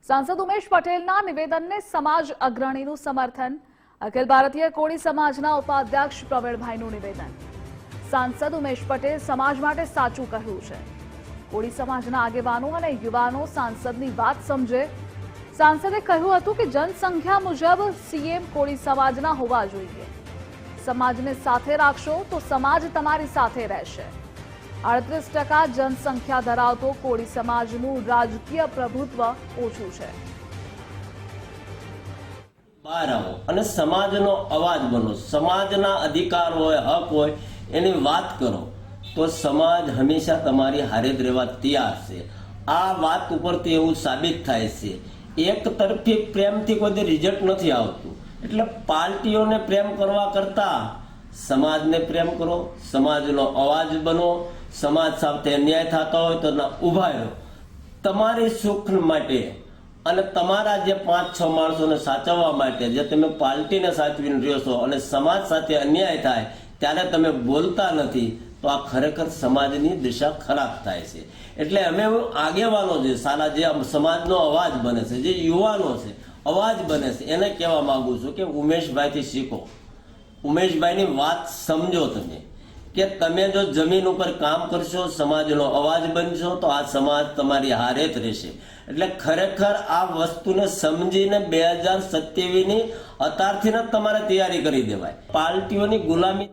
सांसद उमेश पटेलना निवेदनने समाज अग्रणीનું સમર્થન। અખિલ ભારતીય કોળી સમાજના ઉપાધ્યક્ષ પ્રવીણભાઈનું નિવેદન। सांसद उमेश पटेल समाज માટે સાચું કહ્યું છે। કોળી સમાજના આગેવાનો અને યુવાનો सांसदની વાત સમજે। सांसदે કહ્યું હતું કે જનસંખ્યા મુજબ સીએમ કોળી સમાજના હોવા જોઈએ। સમાજને સાથે રાખશો તો સમાજ તમારી સાથે રહેશે। 38% जनसंख्या धरावतो कोળી समाजનું રાજકીય પ્રભુત્વ ઓછું છે। બહાર આવો અને સમાજનો અવાજ બનો, સમાજના અધિકાર હોય, હક હોય એની વાત કરો તો સમાજ હંમેશા તમારી હારે જ રહેવા તૈયાર છે। આ વાત ઉપરથી એવું સાબિત થાય છે। એક તરફી પ્રેમથી કોઈ રિઝલ્ટ નથી આવતું, એટલે પાર્ટીઓને પ્રેમ કરવા કરતા સમાજને પ્રેમ કરો, સમાજનો અવાજ બનો। સમાજ સાથે અન્યાય થતો હોય તો ઊભા રહો। તમારી સુખ માટે અને તમારા જે 5-6 માણસોને સાચવવા માટે જે તમે પાર્ટીને સાચવીને રહ્યો છો અને સમાજ સાથે અન્યાય થાય ત્યારે તમે બોલતા નથી તો આ ખરેખર સમાજની દિશા ખરાબ થાય છે। એટલે અમે આગેવાનો છે, સારા જે સમાજનો અવાજ બને છે, જે યુવાનો છે અવાજ બને છે, એને કહેવા માંગુ છું કે ઉમેશભાઈથી શીખો। ઉમેશભાઈની વાત સમજો તમે કે તમે જો જમીન ઉપર કામ કરશો, સમાજનો અવાજ બનશો તો આ સમાજ તમારી હારે જ રહેશે। એટલે ખરેખર આ વસ્તુને સમજીને 2027ની અત્યારથી જ તમારે તૈયારી કરી દેવાય। પાર્ટીઓની ગુલામી